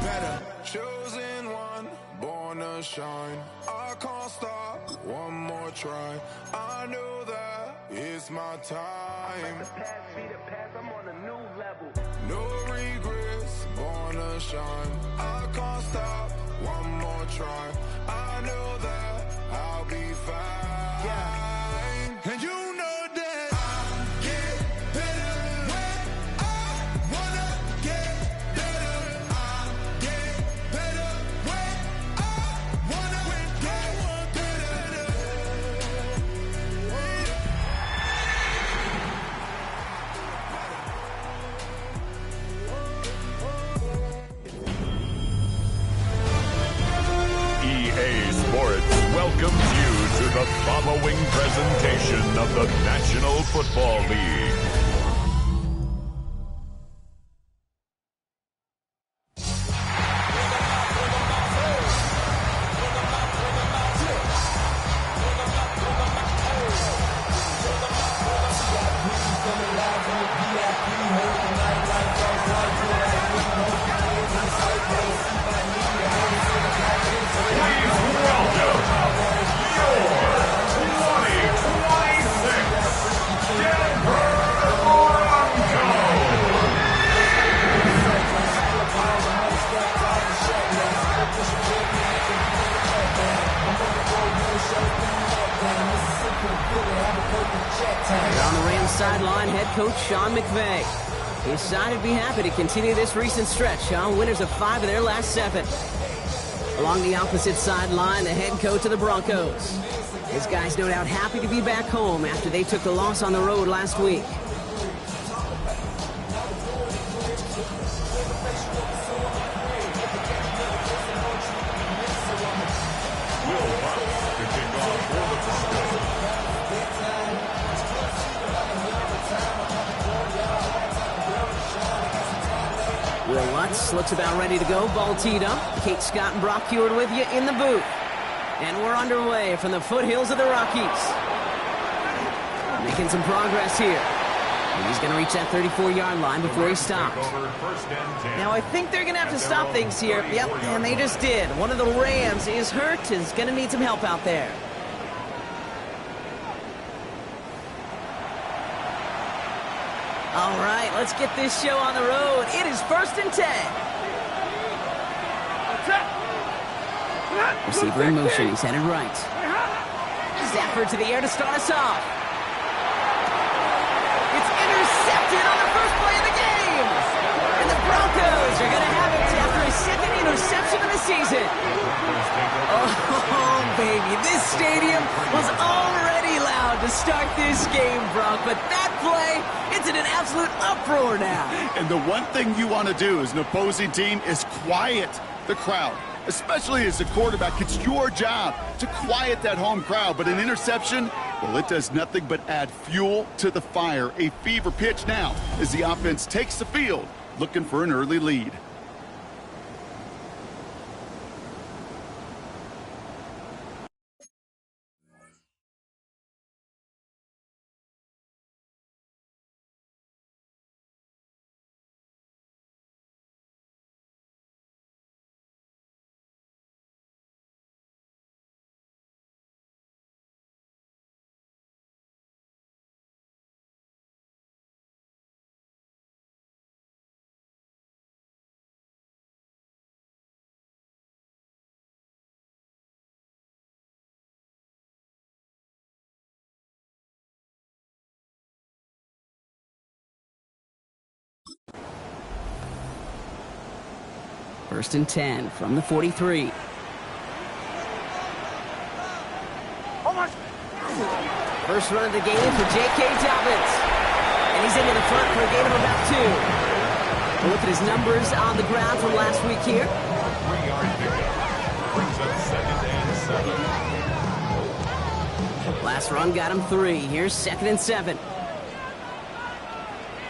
better. Chosen one, born to shine. I can't stop, one more try. I know that it's my time. I'm on a new level. No regrets, born to shine. I can't stop, one more try. I know that I'll be fine. Yeah. And you know that I get better when I wanna get better. I get better when I wanna get better. EA Sports welcomes you to the following presentation of the National Football League. On the Rams sideline, head coach Sean McVay. His side would be happy to continue this recent stretch, winners of 5 of their last 7. Along the opposite sideline, the head coach of the Broncos. His guys no doubt happy to be back home after they took the loss on the road last week. Will Lutz looks about ready to go. Ball teed up. Kate Scott and Brock Heward with you in the booth. And we're underway from the foothills of the Rockies. Making some progress here. And he's going to reach that 34-yard line before he stops. Now, I think they're going to have to stop things here. Yep, and they just did. One of the Rams is hurt, is going to need some help out there. All right, let's get this show on the road. It is 1st and 10. Receiver in motion. He's headed right. Stafford to the air to start us off. It's intercepted on the first play of the game. And the Broncos are going to have it after his 2nd interception of the season. Oh, baby, this stadium was already loud to start this game, Brock. But that play, it's in an absolute uproar now. And the one thing you want to do as an opposing team is quiet the crowd. Especially as a quarterback, it's your job to quiet that home crowd. But an interception, well, it does nothing but add fuel to the fire. A fever pitch now as the offense takes the field, looking for an early lead. First and 10 from the 43. First run of the game for J.K. Dobbins. And he's into the front for a gain of about 2. We'll look at his numbers on the ground from last week here. 3-yard pickup. Brings up 2nd and 7. Last run got him 3. Here's 2nd and 7.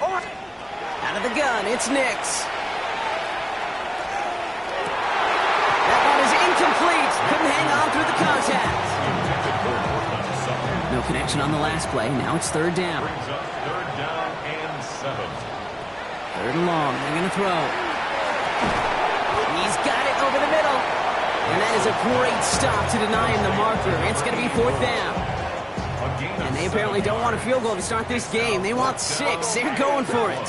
Out of the gun, it's Nix. That one is incomplete. Couldn't hang on through the contact. No connection on the last play. Now it's 3rd down. Brings up 3rd down and 7. 3rd and long. They're going to throw. He's does a great stop to deny him the marker. It's going to be 4th down. And they apparently don't want a field goal to start this game. They want 6. They're going for it.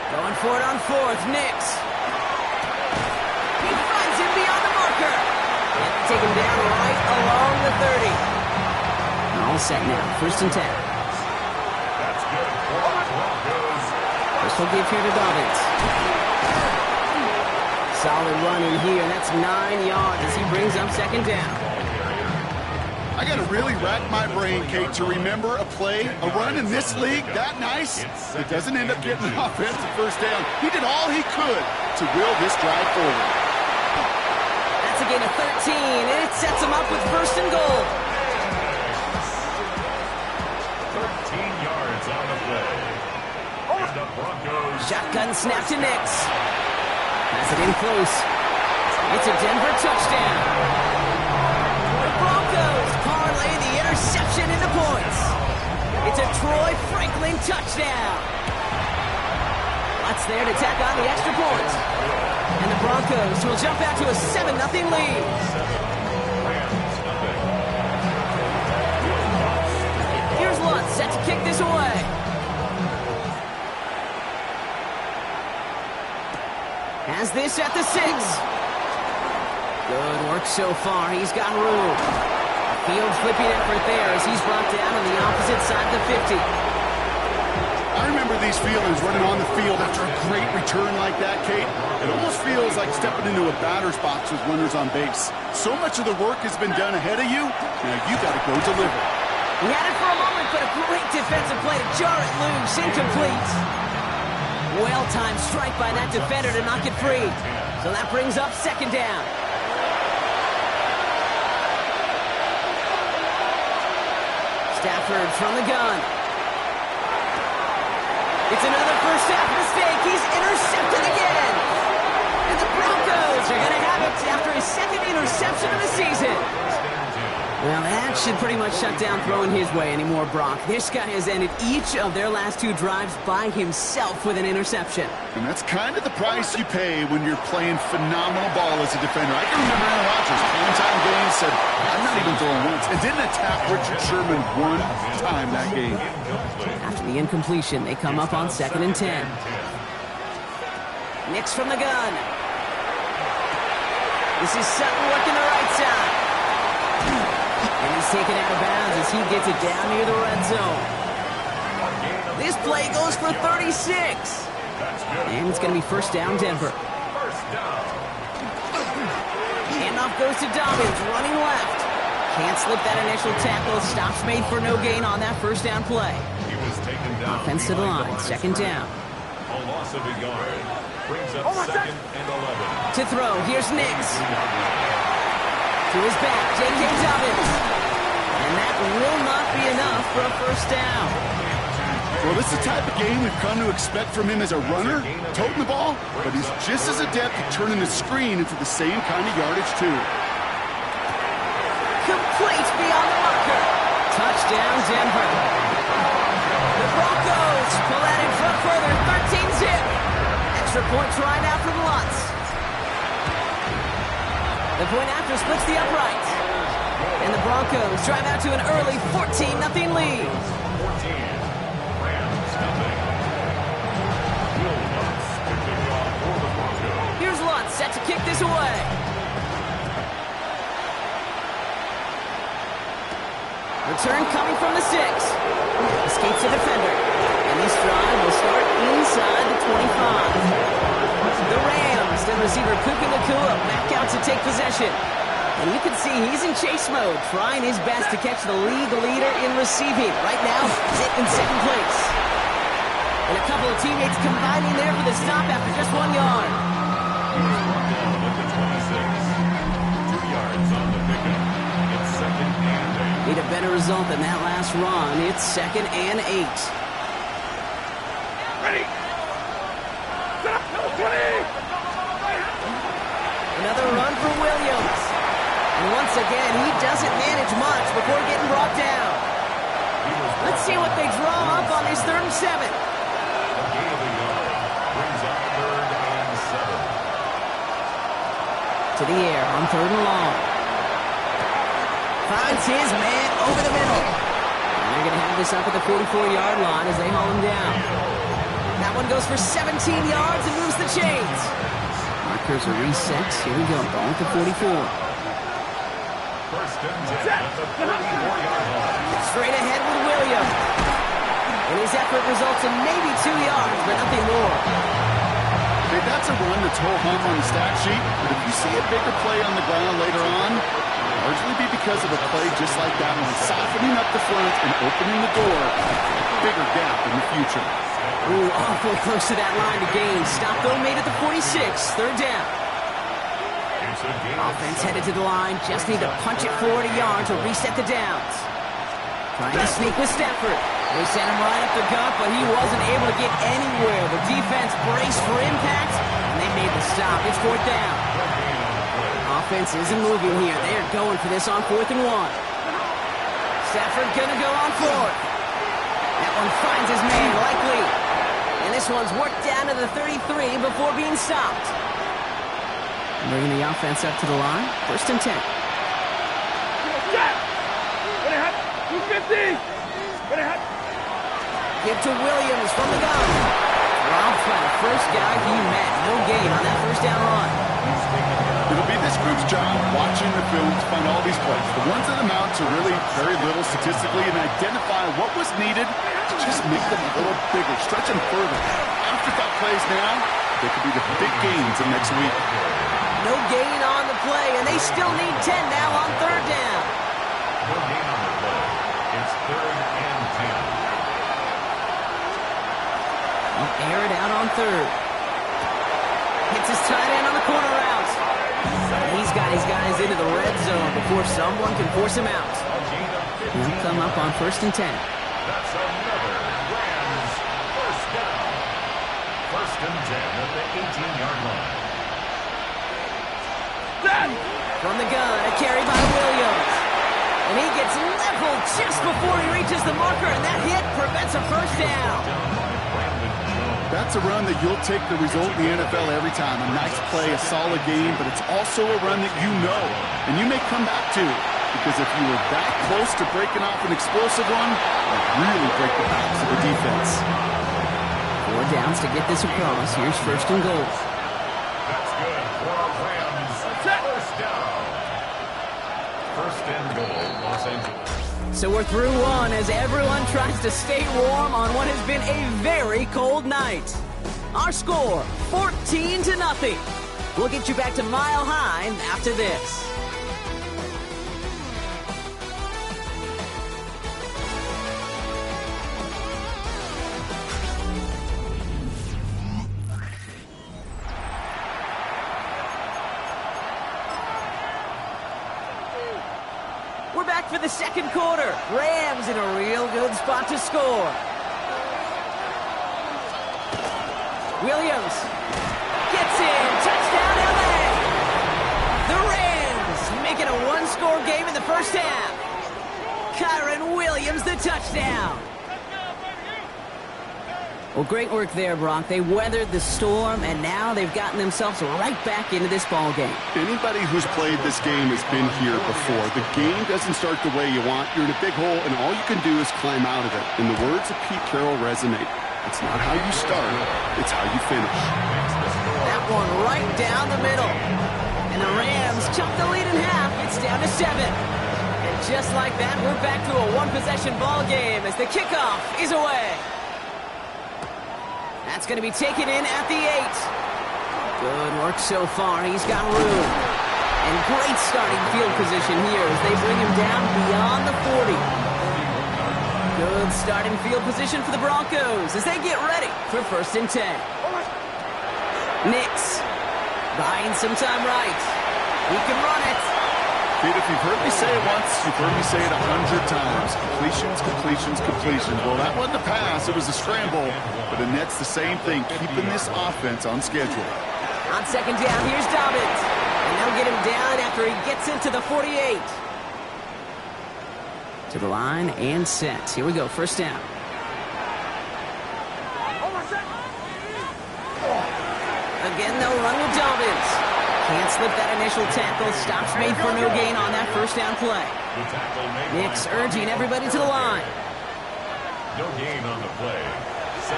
Going for it on 4th. Nims. He finds him beyond the marker. And they take him down right along the 30. All set now. 1st and 10. First will give here to Dobbins. Solid run in here. That's 9 yards as he brings up 2nd down. I got to really rack my brain, Kate, to remember a play, a run in this league that nice. It doesn't end up getting an offensive 1st down. He did all he could to will this drive forward. That's a gain of 13, and it sets him up with 1st and goal. 13 yards on the play. And the Broncos. Shotgun snap to Nims. Pass it in close. It's a Denver touchdown. The Broncos parlay the interception into points. It's a Troy Franklin touchdown. Lots there to tack on the extra point. And the Broncos will jump out to a 7-0 lead. Here's Lutz set to kick this away. Has this at the 6. Good work so far. He's got room. Field flipping effort there as he's brought down on the opposite side of the 50. I remember these feelings running on the field after a great return like that, Kate. It almost feels like stepping into a batter's box with runners on base. So much of the work has been done ahead of you. Now you got to go deliver. He had it for a moment, but a great defensive play to jar it loose. Incomplete. Well-timed strike by that defender to knock it free. So that brings up 2nd down. Stafford from the gun. It's another first half mistake. He's intercepted again. And the Broncos are going to have it after his 2nd interception of the season. Well, that should pretty much shut down throwing his way anymore, Brock. This guy has ended each of their last 2 drives by himself with an interception. And that's kind of the price you pay when you're playing phenomenal ball as a defender. I can remember Aaron Rodgers, time games, said, I'm not even throwing once, and didn't attack Richard Sherman one time that game. After the incompletion, they come up on 2nd and 10. Nims from the gun. This is Sutton working the right side. And he's taken out of bounds as he gets it down near the red zone. This play goes for 36. And it's going to be 1st down, Denver. Handoff goes to Dobbins, running left. Can't slip that initial tackle. Stops made for no gain on that 1st down play. Offense to the line, 2nd down. A loss of a yard. Brings up 2nd and 11. To throw, here's Nims. To his back, J.K. Dobbins. And that will not be enough for a 1st down. Well, this is the type of game we've come to expect from him as a runner, toting the ball, but he's just as adept at turning the screen into the same kind of yardage, too. Complete beyond the marker. Touchdown, Denver. The Broncos pull that in front further, 13-zip. Extra point try now from Lutz. The point after splits the upright. And the Broncos drive out to an early 14-0 lead. 14. Rams, nothing. Here's Lutz set to kick this away. Return coming from the 6. Escapes the defender. And this drive will start inside the 25. The Rams, then receiver Puka Nacua back out to take possession. And you can see he's in chase mode, trying his best to catch the league leader in receiving. Right now, sit in 2nd place. And a couple of teammates combining there for the stop after just 1 yard. He was brought down at the 26. 2 yards on the pickup. It's 2nd and 8. Need a better result than that last run. It's 2nd and 8. Ready. Set up, number 20. Another run for Williams. And once again, he doesn't manage much before getting brought down. Let's see what they draw up on this 3rd and 7. A gain of a yard. Brings up 3rd and 7. to the air on 3rd and long. Finds his man over the middle. And they're going to have this up at the 44-yard line as they haul him down. That one goes for 17 yards and moves the chains. Markers are reset. Here we go. Ball at the 44. Straight ahead with Williams. And his effort results in maybe 2 yards, but nothing more. Okay, that's a run that's ho-hum on the stat sheet, but if you see a bigger play on the ground later on, it'll largely be because of a play just like that one, softening up the front and opening the door for a bigger gap in the future. Ooh, awful close to that line to gain. Stop though made at the 46, 3rd down. Offense headed to the line, just need to punch it forward a yard to reset the downs. Trying to sneak with Stafford. They sent him right up the gut, but he wasn't able to get anywhere. The defense braced for impact, and they made the stop. It's 4th down. Offense isn't moving here. They are going for this on 4th and 1. Stafford gonna go on 4th. That one finds his man, likely. And this one's worked down to the 33 before being stopped. Bringing the offense up to the line. 1st and 10. Give to Williams from the gun. Ralph by the first guy he met. No gain on that 1st down run. It'll be this group's job watching the film to find all these plays. The ones that amount to really very little statistically and identify what was needed to just make them a little bigger, stretch them further. Afterthought plays now, they could be the big gains of next week. No gain on the play, and they still need 10 now on 3rd down. No gain on the play. It's 3rd and 10. He'll air it out on 3rd. Hits his tight end on the corner route. He's got his guys into the red zone before someone can force him out. He'll come up on 1st and 10. That's another Rams 1st down. 1st and 10 at the 18-yard line. From the gun, a carry by Williams. And he gets leveled just before he reaches the marker, and that hit prevents a 1st down. That's a run that you'll take the result in the NFL every time. A nice play, a solid game, but it's also a run that you know, and you may come back to. Because if you were that close to breaking off an explosive one, it'd really break the backs of the defense. 4 downs to get this across. Here's 1st and goal. That's good for our Rams. 1st down. 1st and goal, Los Angeles. So we're through one as everyone tries to stay warm on what has been a very cold night. Our score, 14-0. We'll get you back to Mile High after this. We're back for the 2nd quarter. Rams in a real good spot to score. Williams gets in. Touchdown, LA. The Rams make it a 1-score game in the 1st half. Kyron Williams, the touchdown. Well, great work there, Brock. They weathered the storm, and now they've gotten themselves right back into this ball game. Anybody who's played this game has been here before. The game doesn't start the way you want. You're in a big hole, and all you can do is climb out of it. And the words of Pete Carroll resonate. It's not how you start, it's how you finish. That one right down the middle. And the Rams chop the lead in half. It's down to 7. And just like that, we're back to a 1-possession ball game as the kickoff is away. That's going to be taken in at the 8. Good work so far. He's got room. And great starting field position here as they bring him down beyond the 40. Good starting field position for the Broncos as they get ready for 1st and 10. Nims buying some time right. He can run it. Pete, if you've heard me say it once, you've heard me say it 100 times. Completions, completions, completions. Well, that wasn't a pass. It was a scramble. But Annette's the same thing, keeping this offense on schedule. On 2nd down, here's Dobbins. And they'll get him down after he gets into the 48. To the line and set. Here we go, 1st down. Again, they'll run with Dobbins. Can't slip that initial tackle. Stops made for no gain on that first down play. Nims urging everybody to the line. No gain on the play.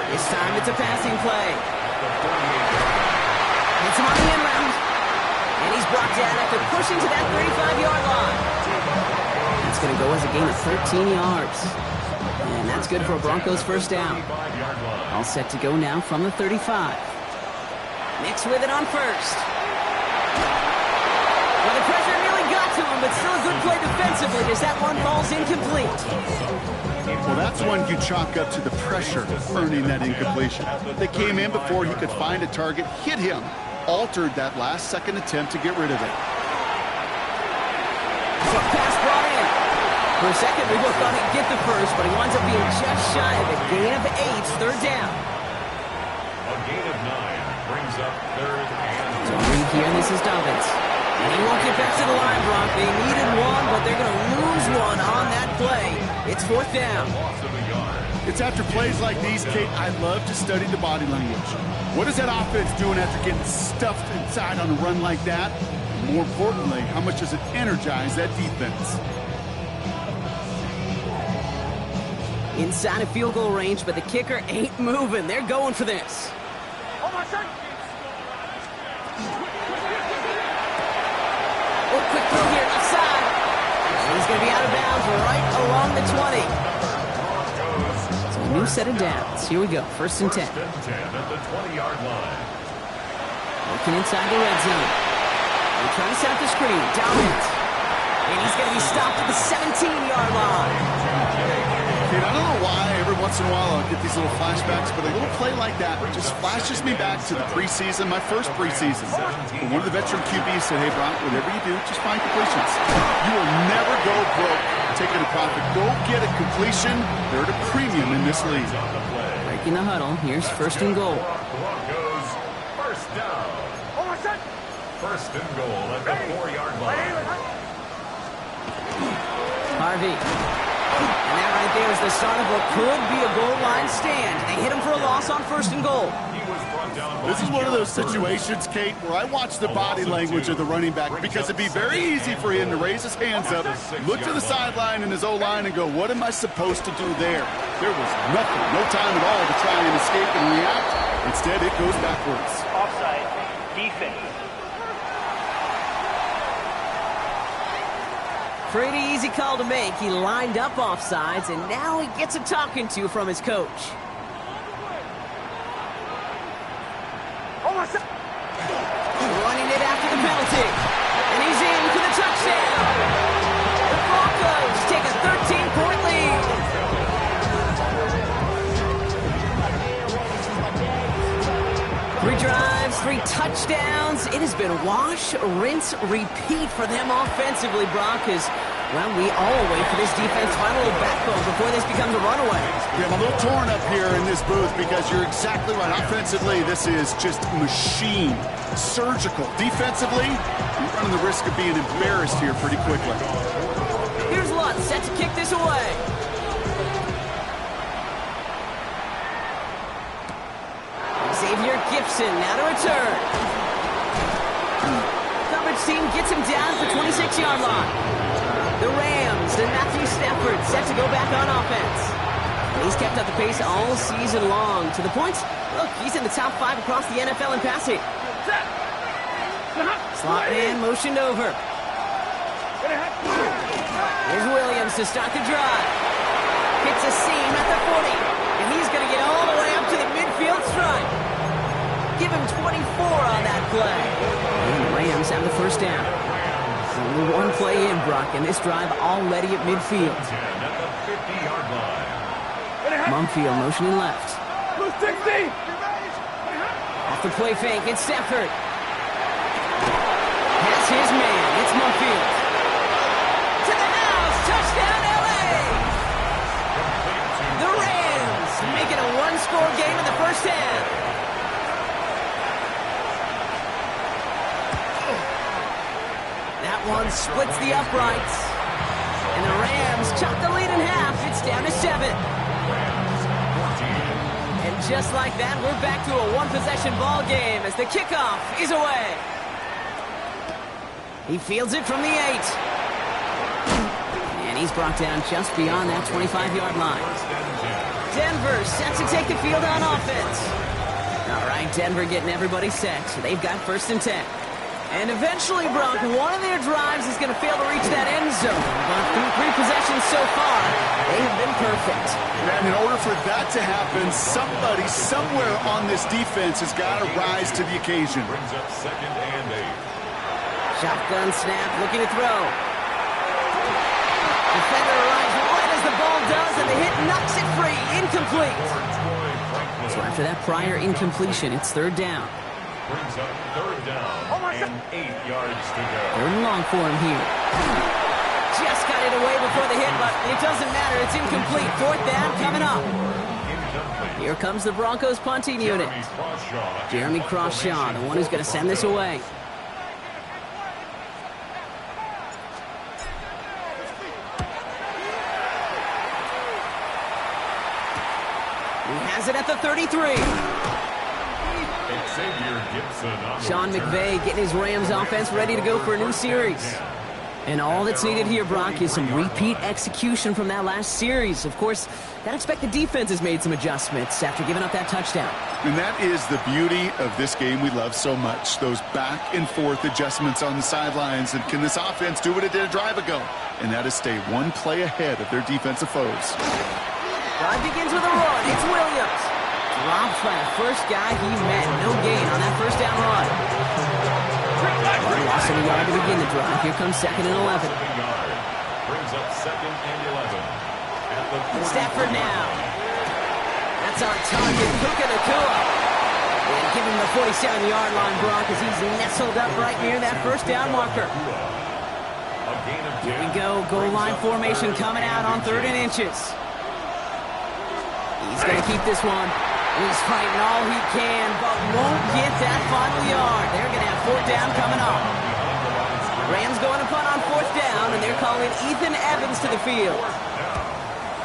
This time it's a passing play. Hits him on the end round. And he's brought down after pushing to that 35-yard line. That's going to go as a gain of 13 yards. And that's good for a Broncos first down. All set to go now from the 35. Nims with it on first. Well, the pressure nearly got to him, but still a good play defensively as that one falls incomplete. Well, that's one you chalk up to the pressure earning that incompletion. They came in before he could find a target, hit him, altered that last-second attempt to get rid of it. So pass brought in. For a second, we both thought he'd get the first, but he winds up being just shy of a gain of 8, third down. A gain of 9 brings up third and... So read here, and this is Dobbins. And he won't get back to the line, Brock. They needed one, but they're going to lose one on that play. It's fourth down. It's after plays like these, Kate, I love to study the body language. What is that offense doing after getting stuffed inside on a run like that? And more importantly, how much does it energize that defense? Inside of field goal range, but the kicker ain't moving. They're going for this. Oh, quick throw here, left side. And he's going to be out of bounds right along the 20. So a new set of downs. Here we go, first and 10. First and 10 at the 20-yard line. Looking inside the red zone. They're trying to set up the screen. Dominant. And he's going to be stopped at the 17-yard line. Kate, I don't know why every once in a while I'll get these little flashbacks, but a little play like that just flashes me back to the preseason, my first preseason. When one of the veteran QBs said, hey, Brock, whatever you do, just find completions. You will never go broke taking a profit. Go get a completion. They're at a premium in this league. Breaking the huddle. Here's first and goal. Broncos, first down. First and goal at the 4-yard line. Harvey. And that right there is the start of what could be a goal line stand. They hit him for a loss on first and goal. This is one of those situations, Kate, where I watch the body language of the running back because it'd be very easy for him to raise his hands up, look to the sideline in his O-line and go, what am I supposed to do there? There was nothing, no time at all to try and escape and react. Instead, it goes backwards. Offside. Defense. Pretty easy call to make. He lined up offsides, and now he gets a talking to from his coach. Running it after the penalty. And he's in for the touchdown. The Broncos take a 13-point lead. 3 drives, 3 touchdowns. It has been wash, rinse, repeat for them offensively, Brock, as, well, we all wait for this defense to find a little backbone before this becomes a runaway. Yeah, I'm a little torn up here in this booth because you're exactly right. Offensively, this is just machine, surgical. Defensively, you're running the risk of being embarrassed here pretty quickly. Here's Lutz set to kick this away. Xavier Gibson now to return. Coverage team gets him down at the 26-yard line. The Rams and Matthew Stafford set to go back on offense. He's kept up the pace all season long to the point, look, he's in the top 5 across the NFL in passing. Slot man motioned over. Here's Williams to start the drive. Hits a seam at the 40, and he's going to get all the way up to the midfield stripe. Give him 24 on that play. And the Rams have the first down. Only one play in, Brock, and this drive already at midfield. Mumfield motioning left. Off the play fake, it's Stafford. That's his man, it's Mumfield. To the house, touchdown LA! The Rams making a one-score game in the first half. That one splits the uprights. And the Rams chop the lead in half. It's down to 7. And just like that, we're back to a one-possession ball game as the kickoff is away. He fields it from the 8. And he's brought down just beyond that 25-yard line. Denver set to take the field on offense. All right, Denver getting everybody set. So they've got 1st and 10. And eventually, Brock, one of their drives is going to fail to reach that end zone. But through 3 possessions so far, they have been perfect. And in order for that to happen, somebody somewhere on this defense has got to rise to the occasion. Brings up 2nd and 8. Shotgun snap, looking to throw. Defender arrives right as the ball does, and the hit knocks it free. Incomplete. So after that prior incompletion, it's 3rd down. Brings up 3rd down and 8 yards to go. 3rd and long for him here. Just got it away before the hit, but it doesn't matter. It's incomplete. 4th down coming up. Here comes the Broncos punting unit. Jeremy Crawshaw, the one who's going to send this away. He has it at the 33. Sean McVay getting his Rams offense ready to go for a new series. And all that's needed here, Brock, is some repeat execution from that last series. Of course, gotta expect the defense has made some adjustments after giving up that touchdown. And that is the beauty of this game we love so much. Those back and forth adjustments on the sidelines. And can this offense do what it did a drive ago? And that is stay one play ahead of their defensive foes. Drive begins with a run. It's Williams. Dropped by the first guy he met. No gain on that 1st down run. Loss of a yard to begin the drive. Here comes 2nd and 11. Brings up 2nd and 11. At the Stafford now. That's on target. Puka Nacua. And give him the 47-yard line, Brock, as he's nestled up right near that 1st down marker. Here we go. Goal line formation coming out on 3rd and inches. He's going to keep this one. He's fighting all he can, but won't get that final yard. They're going to have 4th down coming up. Rams going to punt on 4th down, and they're calling Ethan Evans to the field.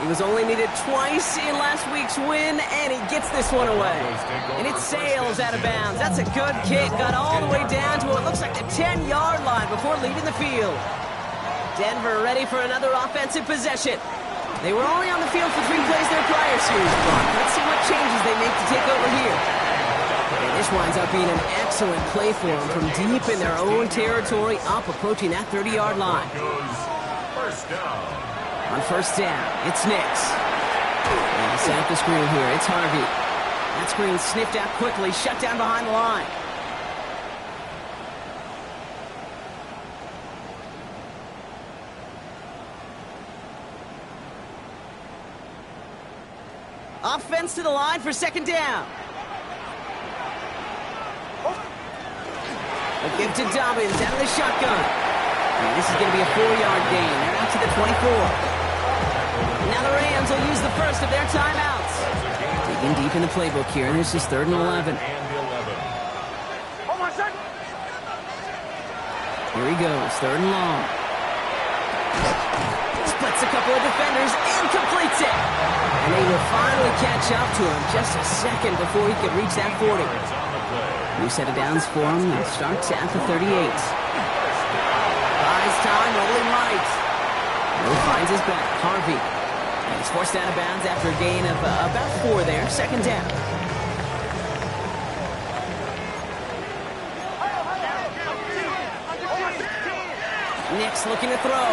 He was only needed twice in last week's win, and he gets this one away. And it sails out of bounds. That's a good kick. Got all the way down to what looks like the 10-yard line before leaving the field. Denver ready for another offensive possession. They were only on the field for 3 plays their prior series, Brock. Let's see what changes they make to take over here. And this winds up being an excellent play for them from deep in their own territory, up approaching that 30-yard line. On 1st down, it's Nims. And he set up the screen here. It's Harvey. That screen sniffed out quickly, shut down behind the line. Offense to the line for 2nd down. A give to Dobbins out of the shotgun. And this is going to be a 4-yard gain. They're out to the 24. Now the Rams will use the first of their timeouts. Digging deep in the playbook here, and this is 3rd and 11. Here he goes, 3rd and long. Splits a couple of defenders and completes it. And they will finally catch up to him just a second before he could reach that 40. New set of downs for him. It starts at the 38. Buys time, rolling right. No finds his back. Harvey. And he's forced out of bounds after a gain of about 4 there. 2nd down. Nims looking to throw.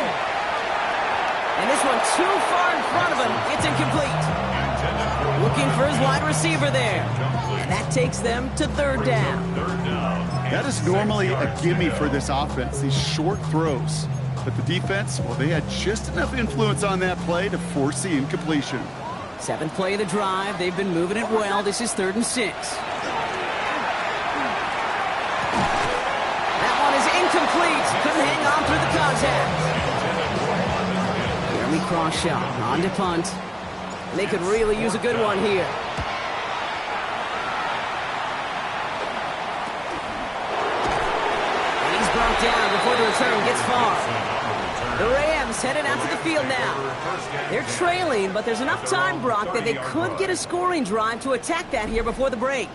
And this one too far in front of him. It's incomplete. Looking for his wide receiver there. And that takes them to 3rd down. That is normally a gimme for this offense, these short throws. But the defense, well, they had just enough influence on that play to force the incompletion. 7th play of the drive. They've been moving it well. This is 3rd and 6. That one is incomplete. Couldn't hang on through the contact. Jeremy Crawshaw on to punt. And they could really use a good one here. And he's brought down before the return gets far. The Rams headed out to the field now. They're trailing, but there's enough time, Brock, that they could get a scoring drive to attack that here before the break.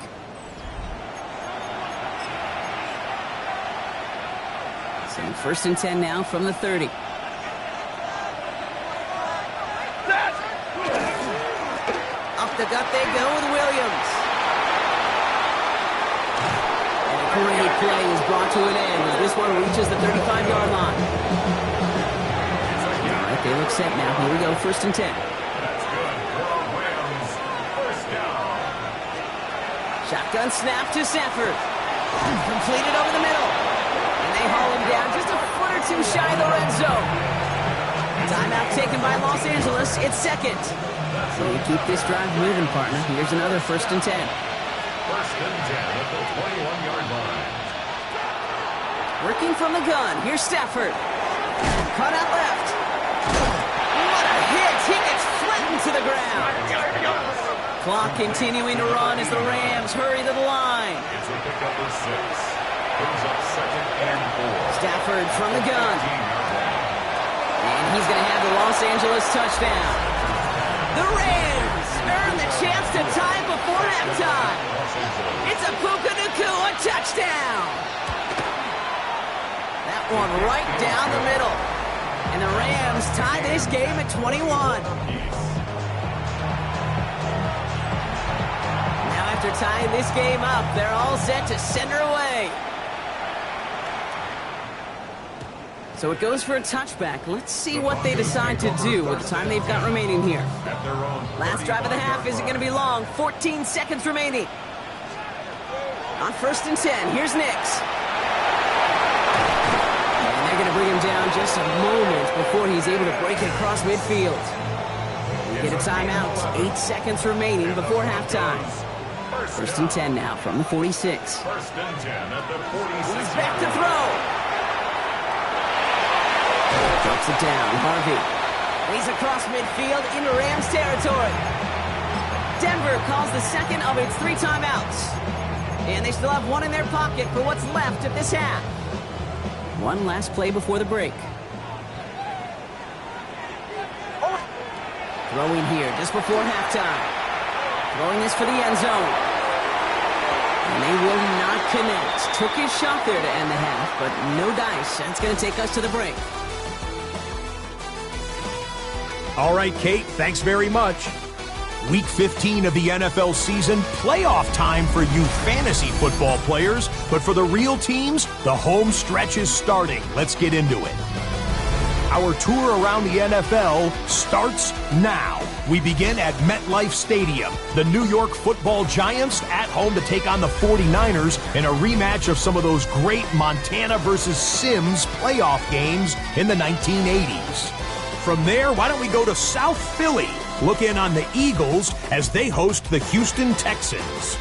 So first and 10 now from the 30. Up the gut they go with Williams. And a great play is brought to an end as this one reaches the 35-yard line. All right, they look set now. Here we go, first and 10. Shotgun snap to Stafford. Completed over the middle. And they haul him down just a foot or two shy of the red zone. Timeout taken by Los Angeles. It's second. So you keep this drive moving, partner. Here's another first and 10. First and 10 at the 21-yard line. Working from the gun. Here's Stafford. Cut out left. What a hit. He gets flattened to the ground. Clock continuing to run as the Rams hurry to the line. It's a pickup of 6. Brings up second and 4. Stafford from the gun. And he's going to have the Los Angeles touchdown. The Rams earn the chance to tie before halftime. It's a Puka Nacua touchdown. That one right down the middle. And the Rams tie this game at 21. After tying this game up, they're all set to send her away. So it goes for a touchback. Let's see what they decide to do with the time they've got remaining here. Last drive of the half isn't going to be long. 14 seconds remaining. On first and 10, here's Nims. And they're going to bring him down just a moment before he's able to break it across midfield. We get a timeout. 8 seconds remaining before halftime. First and 10 now from the 46. First and 10 at the 46. He's back to throw. Drops it down, Harvey. He's across midfield into Rams territory. Denver calls the second of its 3 timeouts. And they still have one in their pocket for what's left of this half. One last play before the break. Throwing here just before halftime. Throwing this for the end zone. And they will not connect. Took his shot there to end the half, but no dice. That's going to take us to the break. All right, Kate, thanks very much. Week 15 of the NFL season, playoff time for you fantasy football players. But for the real teams, the home stretch is starting. Let's get into it. Our tour around the NFL starts now. We begin at MetLife Stadium. The New York Football Giants at home to take on the 49ers in a rematch of some of those great Montana versus Sims playoff games in the 1980s. From there, why don't we go to South Philly? Look in on the Eagles as they host the Houston Texans.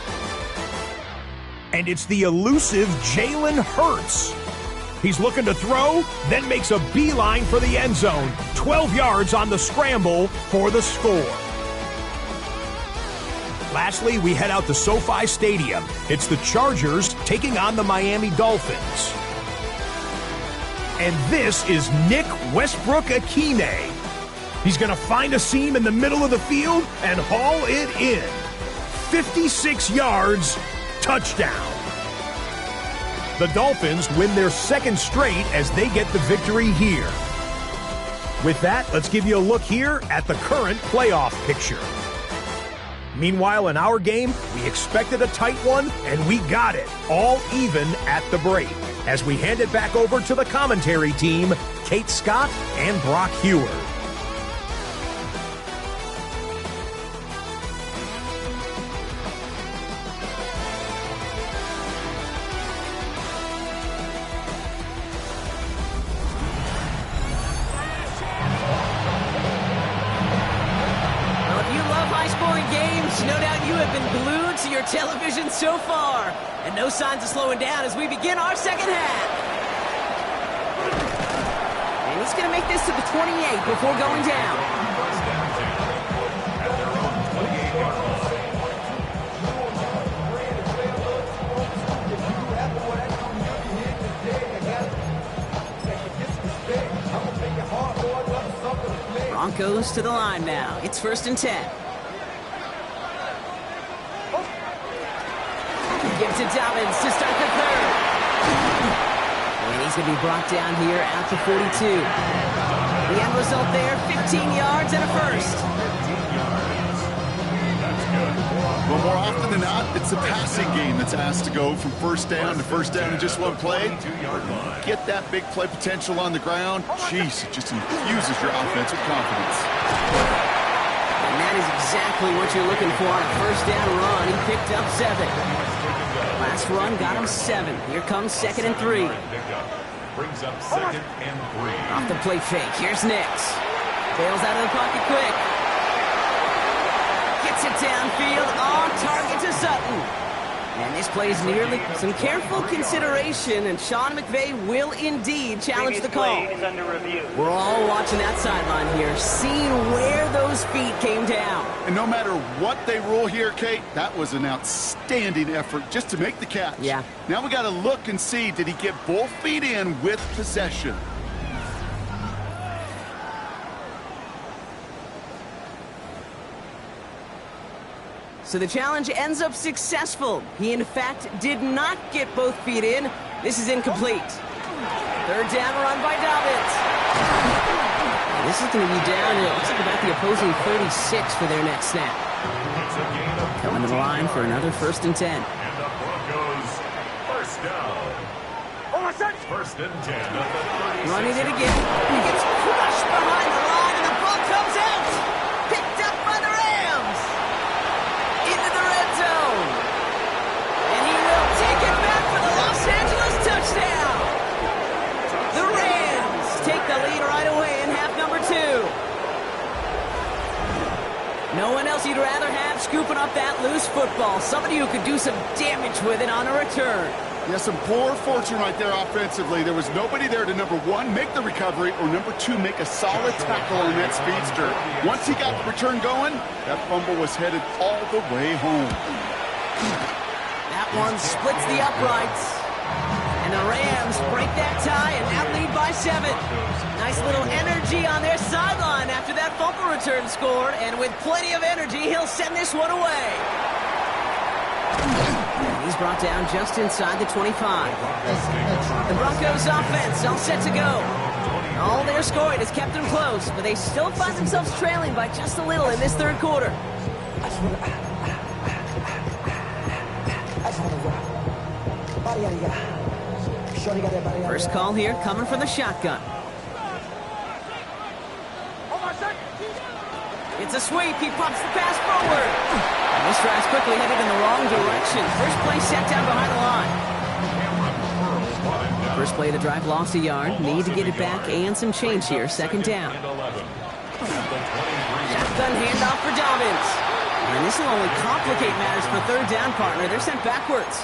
And it's the elusive Jalen Hurts. He's looking to throw, then makes a beeline for the end zone. 12 yards on the scramble for the score. Lastly, we head out to SoFi Stadium. It's the Chargers taking on the Miami Dolphins. And this is Nick Westbrook-Akine. He's going to find a seam in the middle of the field and haul it in. 56 yards, touchdown. The Dolphins win their second straight as they get the victory here. With that, let's give you a look here at the current playoff picture. Meanwhile, in our game, we expected a tight one, and we got it, all even at the break. As we hand it back over to the commentary team, Kate Scott and Brock Heward. No doubt you have been glued to your television so far. And no signs of slowing down as we begin our second half. And he's going to make this to the 28 before going down. Broncos to the line now. It's first and 10. Give to Dobbins to start the third. And He's going to be brought down here at the 42. The end result there, 15 yards and a first. Well, more often than not, it's the passing game that's asked to go from first down in just one play. Get that big play potential on the ground. Jeez, it just infuses your offense with confidence. And that is exactly what you're looking for on a first down run. He picked up 7. Last run got him 7. Here comes 2nd and 3. Brings up 2nd and 3. Off the play fake. Here's Nims. Bails out of the pocket quick. Gets it downfield, on target to Sutton. And this play is nearly some careful consideration, and Sean McVay will indeed challenge the call. Is under review. We're all watching that sideline here, seeing where those feet came down. And no matter what they rule here, Kate, that was an outstanding effort just to make the catch. Yeah. Now we got to look and see, did he get both feet in with possession? So the challenge ends up successful. He, in fact, did not get both feet in. This is incomplete. 3rd down run by Dobbins. This is going to be down, it looks like about the opposing 36 for their next snap. Coming to the line for another 1st and 10. And the Broncos, first down. First and 10 at the 36. Running it again. He gets crushed behind the line, and the ball comes out. Picked up by the Rams. Into the red zone. And he will take it back for the Los Angeles touchdown. The Rams take the lead right away in half number 2. No one else you'd rather have scooping up that loose football. Somebody who could do some damage with it on a return. Yeah, some poor fortune right there offensively. There was nobody there to, number 1, make the recovery, or number 2, make a solid tackle on that speedster. Once he got the return going, that fumble was headed all the way home. That one splits the uprights. And the Rams break that tie and now lead by 7. Nice little energy on their sideline after that fumble return scored. And with plenty of energy, he'll send this one away. He's brought down just inside the 25. The Broncos offense all set to go. All their scoring has kept them close, but they still find themselves trailing by just a little in this 3rd quarter. First call here coming from the shotgun. It's a sweep. He pops the pass forward. And this drive's quickly headed in the wrong direction. First play set down behind the line. First play of the drive lost a yard. Need to get it back and some change here. 2nd down. Shotgun handoff for Dobbins. And this will only complicate matters for 3rd down, partner. They're sent backwards.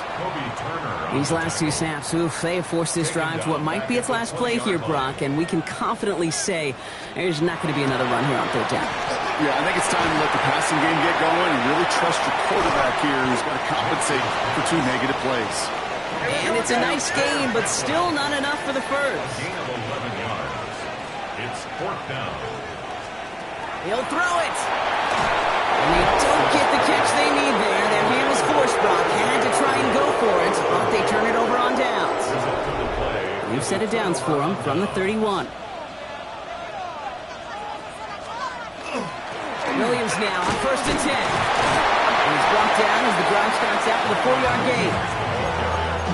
These last 2 snaps, they have forced this drive to what might be its last play here, Brock, and we can confidently say there's not going to be another run here on 3rd down. Yeah, I think it's time to let the passing game get going and really trust your quarterback here who's going to compensate for 2 negative plays. And it's a nice game, but still not enough for the first. Gain of 11 yards. It's 4th down. He'll throw it. And they don't get the catch they need there. Their hand was forced, Brock. Had to try and go for it, but they turn it over on downs. New set of downs for them from the 31. Williams now on 1st and 10. And he's brought down as the drive starts out with a 4-yard gain.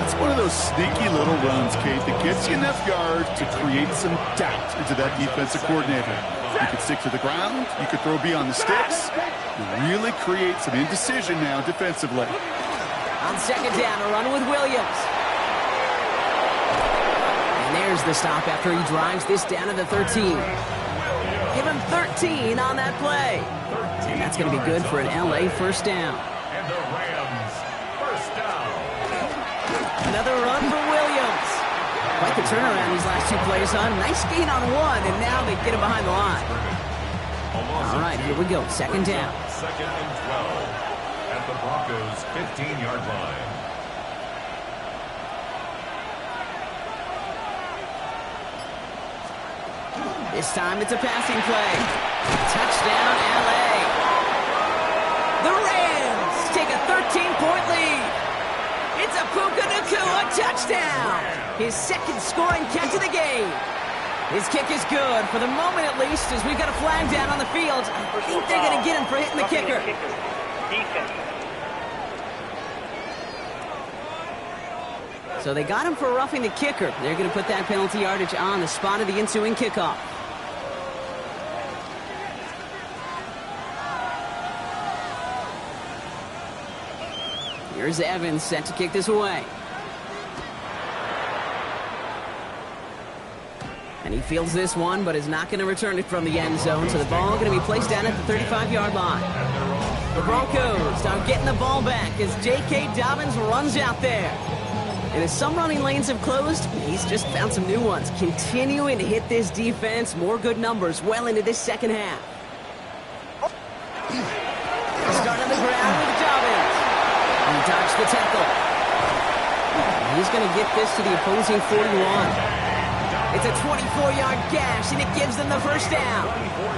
It's one of those sneaky little runs, Kate, that gets you enough yards to create some doubt into that defensive coordinator. You could stick to the ground, you could throw beyond the sticks, and really create some indecision now defensively. On 2nd down, a run with Williams. And there's the stop after he drives this down to the 13. Give him 13 on that play. And that's going to be good for an LA first down. And the Rams, first down. Another run for Williams. Quite the turnaround these last 2 plays, huh? Nice gain on 1, and now they get him behind the line. All right, here we go. 2nd down. 2nd and 12 at the Broncos' 15-yard line. This time it's a passing play. Touchdown, LA. The Rams take a 13-point lead. It's a Puka Nacua to a touchdown. His second scoring catch of the game. His kick is good, for the moment at least, as we've got a flag down on the field. I think they're going to get him for hitting the kicker. Defense. So they got him for roughing the kicker. They're going to put that penalty yardage on the spot of the ensuing kickoff. Here's Evans set to kick this away. And he fields this one, but is not going to return it from the end zone. So the ball going to be placed down at the 35-yard line. The Broncos are getting the ball back as J.K. Dobbins runs out there. And as some running lanes have closed, he's just found some new ones. Continuing to hit this defense. More good numbers well into this second half. Start on the ground with Dobbins. He dodged the tackle. He's going to get this to the opposing 41. It's a 24-yard gash, and it gives them the first down.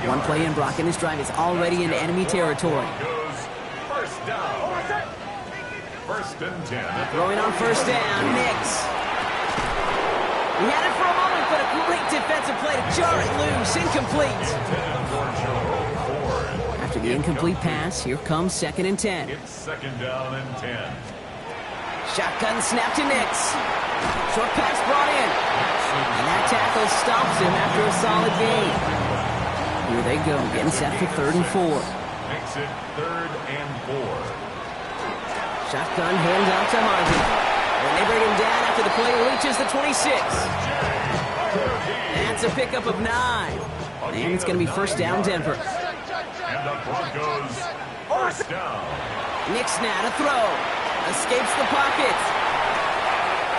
One play in, Brock, in this drive is already in enemy territory. First down. First and 10. Throwing on first down, Nims. He had it for a moment, but a great defensive play to jar it loose. Incomplete. After the incomplete pass, here comes second and 10. It's second down and 10. Shotgun snap to Nims. Short pass brought in. And that tackle stops him after a solid gain. Here they go, getting set for third and 4. Makes it third and 4. Shotgun hands out to Harvey. And they bring him down after the play reaches the 26. That's a pickup of 9. And it's going to be first down, Denver. And the Broncos first down. Nims now to throw. Escapes the pocket.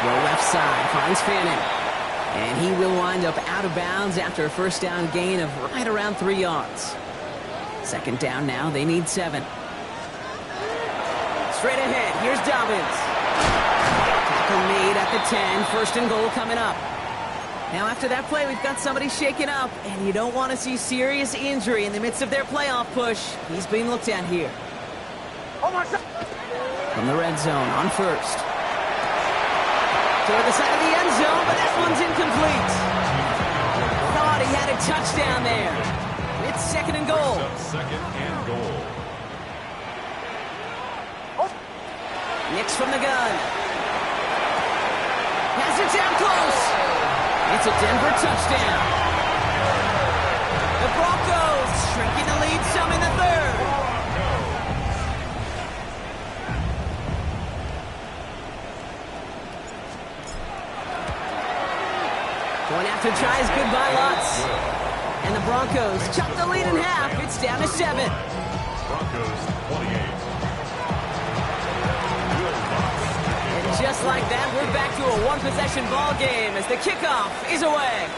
Throw left side, finds Fannin. And he will wind up out of bounds after a first down gain of right around 3 yards. Second down now, they need 7. Straight ahead, here's Dobbins. Tackle made at the 10, first and goal coming up. Now after that play, we've got somebody shaken up, and you don't want to see serious injury in the midst of their playoff push. He's being looked at here. From the red zone on first. Toward the side of the end zone, but that one's incomplete. Thought he had a touchdown there. It's second and goal. Second and goal. Nims from the gun. Has it down close. It's a Denver touchdown. The Broncos shrinking the lead some in the third. Going after tries, goodbye lots. And the Broncos chop the lead in half. It's down to 7. Broncos 28. And just like that, we're back to a one-possession ball game as the kickoff is away.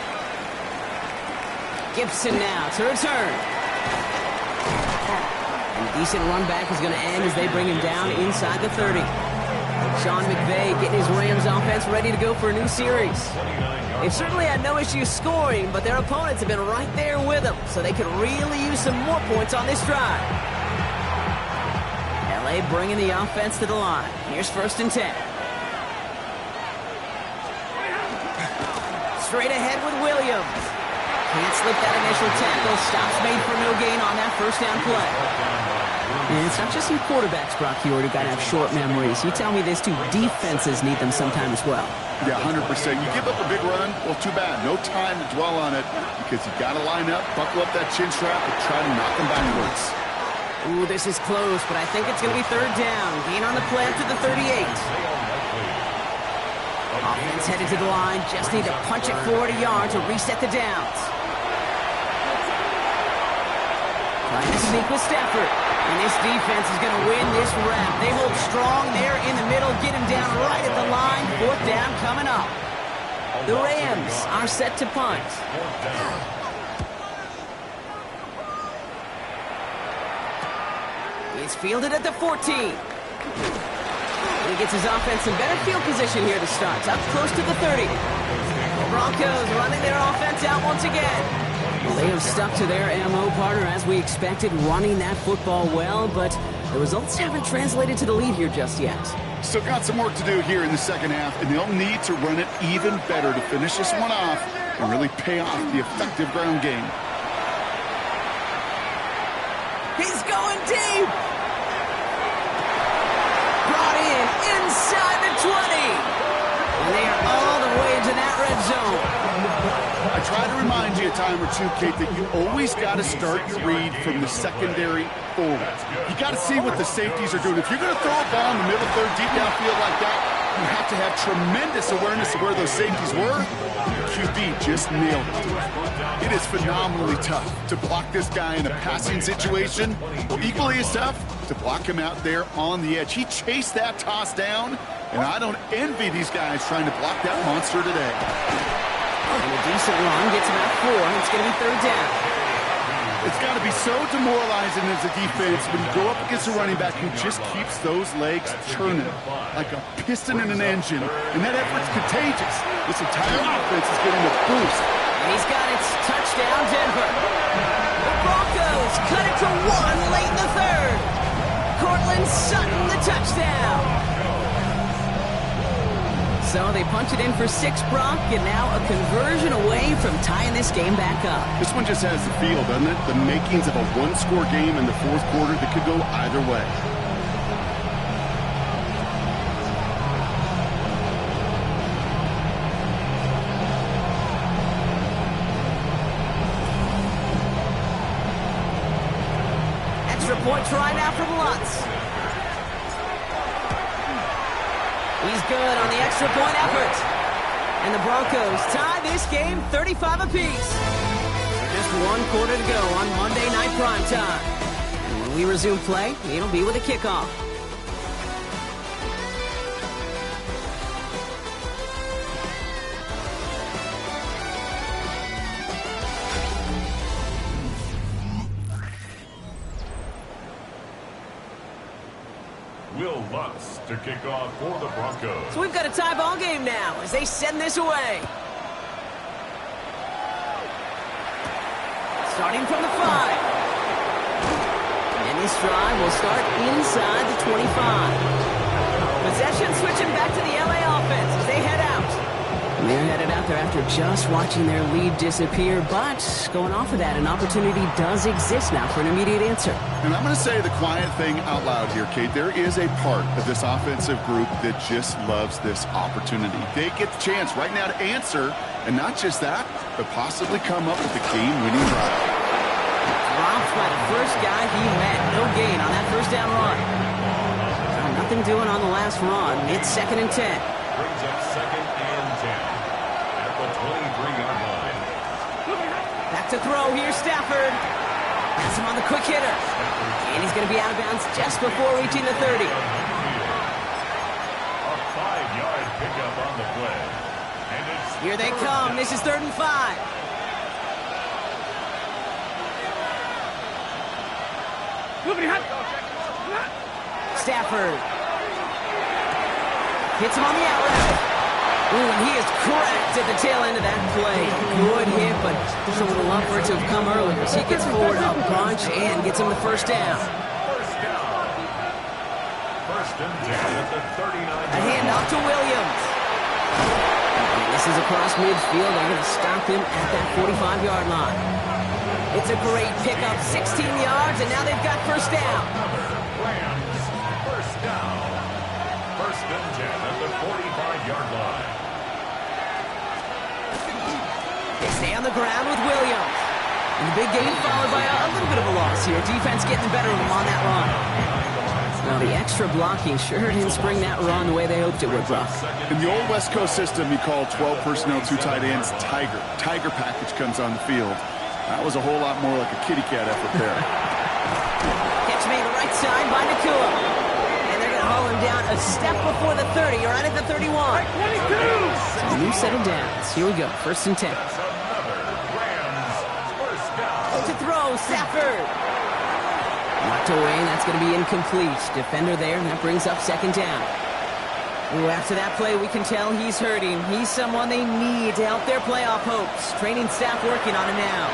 Gibson now to return. And a decent run back is going to end as they bring him down inside the 30. Sean McVay getting his Rams offense ready to go for a new series. They've certainly had no issues scoring, but their opponents have been right there with them, so they could really use some more points on this drive. LA bringing the offense to the line. Here's first and 10. Straight ahead with Williams. Can't slip that initial tackle. Stops made for no gain on that first down play. And it's not just some quarterbacks, Brock Huard, who got to have short memories. You tell me this too, defenses need them sometime as well. Yeah, 100%. You give up a big run, well, too bad. No time to dwell on it because you got to line up, buckle up that chin strap, and try to knock them backwards. Ooh, this is close, but I think it's going to be third down. Gain on the play up to the 38. Offense headed to the line. Just need to punch it forward a yard to reset the downs. Trying to sneak with Stafford. And this defense is going to win this round. They hold strong there in the middle. Get him down right at the line. Fourth down coming up. The Rams are set to punt. It's fielded at the 14. He gets his offense in better field position here to start. Up close to the 30. The Broncos running their offense out once again. Well, they have stuck to their MO, partner, as we expected, running that football well, but the results haven't translated to the lead here just yet. Still got some work to do here in the second half, and they'll need to run it even better to finish this one off and really pay off the effective ground game. He's going deep. Brought in inside the 20. And they are all the way into that red zone. I try to remind you a time or two, Kate, that you always got to start your read from the secondary forward. You got to see what the safeties are doing. If you're going to throw a ball in the middle third, deep downfield like that, you have to have tremendous awareness of where those safeties were. QB just nailed it. It is phenomenally tough to block this guy in a passing situation. Equally as tough to block him out there on the edge. He chased that toss down, and I don't envy these guys trying to block that monster today. And a decent run gets about 4. It's going to be third down. It's got to be so demoralizing as a defense when you go up against a running back who just keeps those legs churning like a piston in an engine. And that effort's contagious. This entire offense is getting a boost. And he's got it. Touchdown, Denver. The Broncos cut it to 1 late in the third. Cortland Sutton, the touchdown. So they punch it in for 6, Brock, and now a conversion away from tying this game back up. This one just has the feel, doesn't it? The makings of a one-score game in the fourth quarter that could go either way. Extra point try now from Lutz. He's good on the extra point effort. And the Broncos tie this game 35 apiece. Just 1 quarter to go on Monday Night Primetime. And when we resume play, it'll be with a kickoff. Will Lutz to kick off for the Broncos. So we've got a tie ball game now as they send this away. Starting from the 5. And this drive will start inside the 25. Possession switching back to the LA offense as they head out. And they're headed out there after just watching their lead disappear, but going off of that, an opportunity does exist now for an immediate answer. And I'm going to say the quiet thing out loud here, Kate. There is a part of this offensive group that just loves this opportunity. They get the chance right now to answer, and not just that, but possibly come up with a game-winning drive. Dropped by the first guy he met. No gain on that first down run. Nothing doing on the last run. It's 2nd and 10. Brings up 2nd and 10 at the 23-yard line. Back to throw. Here's Stafford. Has him on the quick hitter. And he's going to be out of bounds just before reaching the 30. A 5-yard pickup on the play. And it's Here they come. This is 3rd and 5. Stafford. Hits him on the out route. Ooh, and he is cracked at the tail end of that play. Good hit, but just a little love for it to have come earlier. So he gets forward a bunch and gets him the first down. first down. 1st and 10 at the 39-yard A handoff to Williams. And this is across midfield. They're going to stop him at that 45-yard line. It's a great pickup, 16 yards, and now they've got first down. Rams, first down. 1st and 10 at the 45-yard line. They stay on the ground with Williams. And the big gain followed by a little bit of a loss here. Defense getting the better of them on that run. Now the extra blocking sure didn't spring that run the way they hoped it would, Brock. In the old West Coast system, you call 12 personnel, 2 tight ends, Tiger. Tiger package comes on the field. That was a whole lot more like a kitty cat effort there. Catch made right side by Nakua. And they're going to haul him down a step before the 30, or right at the 31. So a new set of downs. Here we go, 1st and 10. To throw, Stafford. Knocked away, and that's going to be incomplete. Defender there, and that brings up 2nd down. Ooh, after that play, we can tell he's hurting. He's someone they need to help their playoff hopes. Training staff working on him now.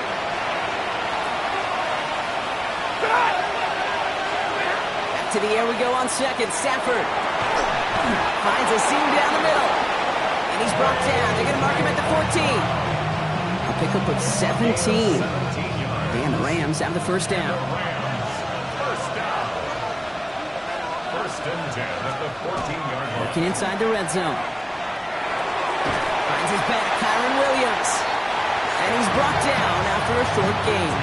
Back to the air we go on second. Stafford finds a seam down the middle. And he's brought down. They're going to mark him at the 14. A pickup of 17. And the Rams have the first down. First and 10 at the 14-yard line. Working inside the red zone. Finds his back, Kyron Williams. And he's brought down after a short gain.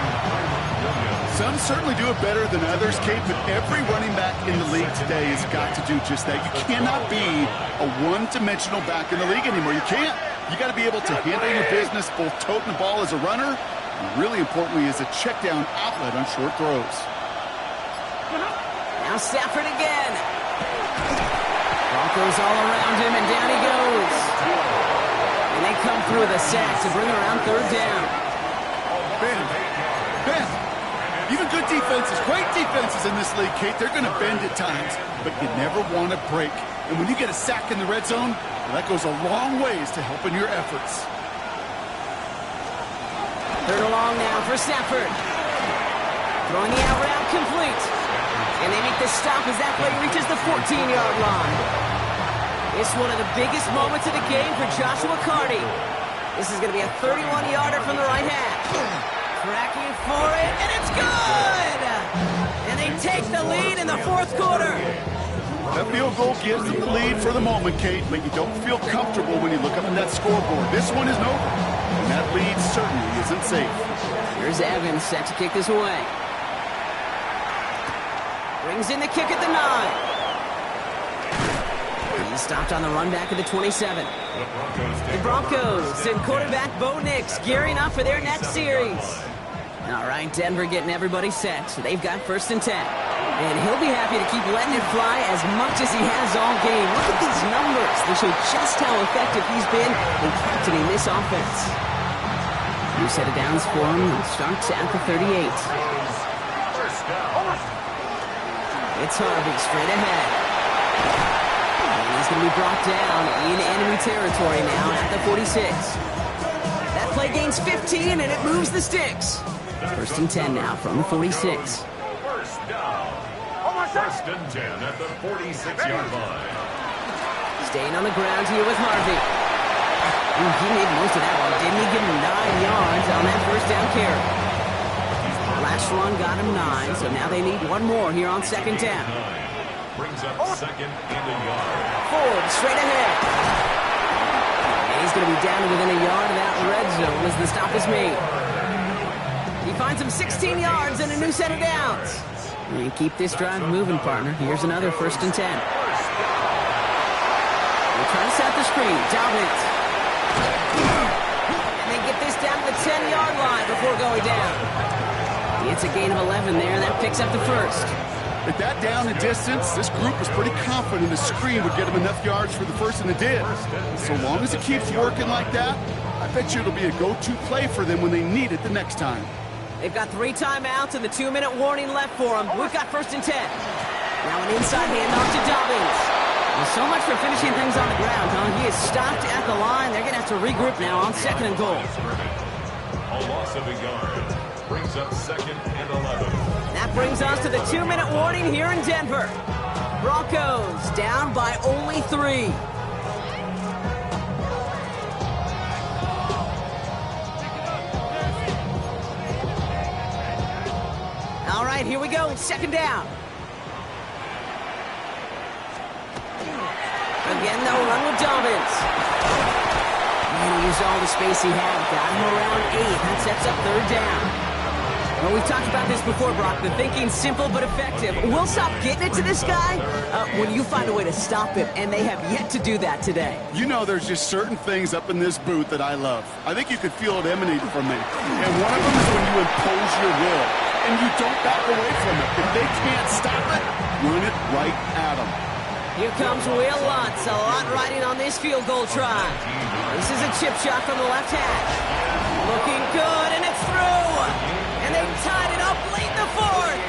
Some certainly do it better than others, Kate, but every running back in the league today has got to do just that. You cannot be a one-dimensional back in the league anymore. You can't. You got to be able to handle your business, both toting the ball as a runner, and really importantly as a check-down outlet on short throws. Now Stafford again. Broncos all around him, and down he goes. And they come through with a sack to bring around third down. Ben, even good defenses, great defenses in this league, Kate, they're going to bend at times, but you never want to break. And when you get a sack in the red zone, well, that goes a long ways to helping your efforts. Third along now for Stafford. Throwing the out route complete. And they make the stop as that play reaches the 14-yard line. It's one of the biggest moments of the game for Joshua Carty. This is going to be a 31-yarder from the right half. Cracking for it, and it's good! And they take the lead in the fourth quarter. That field goal gives them the lead for the moment, Kate, but you don't feel comfortable when you look up at that scoreboard. This one isn't over, and that lead certainly isn't safe. Here's Evans set to kick this away. Brings in the kick at the 9. He's stopped on the run back at the 27. The Broncos and quarterback Bo Nix gearing up for their next series. All right, Denver getting everybody set. They've got first and 10. And he'll be happy to keep letting it fly as much as he has all game. Look at these numbers. They show just how effective he's been in captaining this offense. New set of downs for him. Starts at the 38. It's Harvey straight ahead. And he's going to be brought down in enemy territory now at the 46. That play gains 15 and it moves the sticks. First and 10 now from the 46. First down. First and 10 at the 46-yard line. Staying on the ground here with Harvey. Ooh, he made most of that one, didn't he? Give him 9 yards on that first down carry. Last run got him 9, so now they need one more here on second down. Brings up second and a yard. Ford straight ahead. And he's going to be down to within a yard of that red zone as the stop is made. He finds him 16 yards and a new set of downs. And keep this drive moving, partner. Here's another first and 10. We'll try to set the screen. Dobbins. And they get this down to the 10-yard line before going down. It's a gain of 11 there, and that picks up the first. At that down and distance, this group was pretty confident the screen would get them enough yards for the first, and it did. So long as it keeps working like that, I bet you it'll be a go-to play for them when they need it the next time. They've got 3 timeouts and the 2-minute warning left for them. We've got first and 10. Now an inside handoff to Dobbins. Well, so much for finishing things on the ground, huh? He is stopped at the line. They're going to have to regroup now on second and goal. A loss of a yard. Brings up second and 11. That brings us to the 2-minute warning here in Denver. Broncos down by only 3. All right, here we go. Second down. Again, they'll run with Dobbins. And he used all the space he had. Got him around 8. That sets up third down. Well, we've talked about this before, Brock. The thinking's simple but effective. We'll stop getting it to this guy when you find a way to stop him, and they have yet to do that today. You know, there's just certain things up in this booth that I love. I think you could feel it emanating from me. And one of them is when you impose your will, and you don't back away from it. If they can't stop it, run it right at them. Here comes Will Lutz. A lot riding on this field goal try. This is a chip shot from the left hash. Looking good, and it's through. And they tied it up late in the fourth.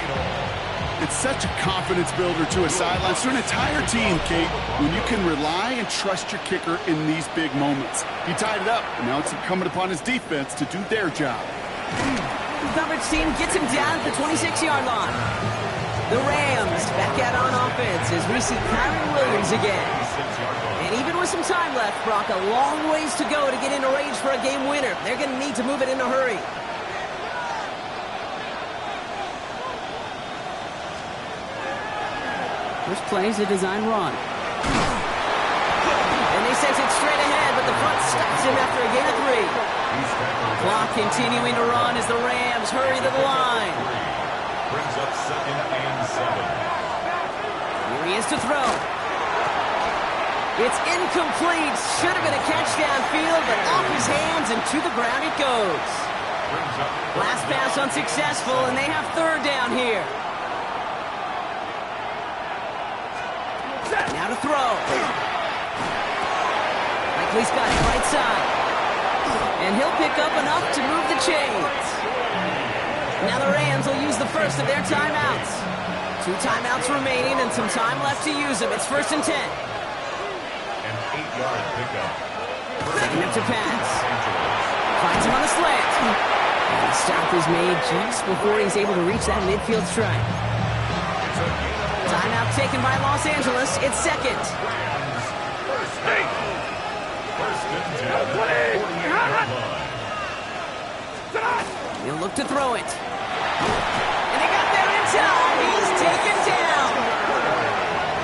It's such a confidence builder to a sideline, to an entire team, Kate, when you can rely and trust your kicker in these big moments. He tied it up, and now it's incumbent upon his defense to do their job. The coverage team gets him down at the 26-yard line. The Rams back out on offense as we see Kyron Williams again. And even with some time left, Brock, a long ways to go to get into range for a game winner. They're going to need to move it in a hurry. First play is a design run. And they sense it straight ahead, but the front stops him after a gain of 3. Clock continuing to run as the Rams hurry to the line. Brings up 2nd and 7. Here he is to throw. It's incomplete. Should have been a catch downfield, but off his hands and to the ground it goes. Last pass unsuccessful, and they have 3rd down here. Now to throw. Likely's got it right side. And he'll pick up enough to move the chains. Now the Rams will use the first of their timeouts. 2 timeouts remaining and some time left to use them. It's 1st and 10. An 8-yard pickup. Setting up to pass. Finds him on the slant. And the stop is made just before he's able to reach that midfield strike. Timeout taken by Los Angeles. It's 2nd. He'll look to throw it. And he got there in time. He's taken down.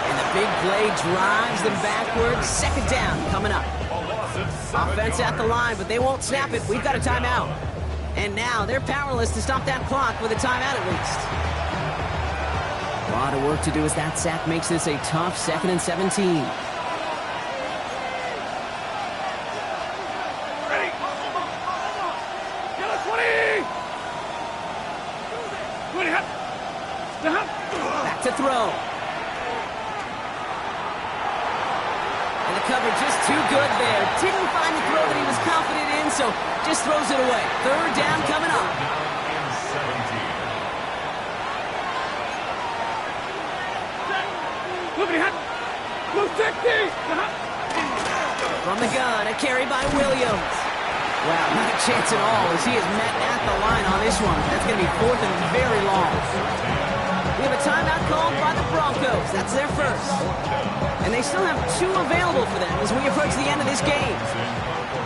And the big play drives them backwards. 2nd down coming up. Offense at the line, but they won't snap it. We've got a timeout. And now they're powerless to stop that clock with a timeout at least. A lot of work to do as that sack makes this a tough 2nd and 17. Back to throw. And the cover just too good there. Didn't find the throw that he was confident in, so just throws it away. 3rd down coming up. From the gun, a carry by Williams. Wow, not a chance at all as he is met at the line on this one. That's going to be 4th and very long. We have a timeout called by the Broncos. That's their first. And they still have 2 available for them as we approach the end of this game.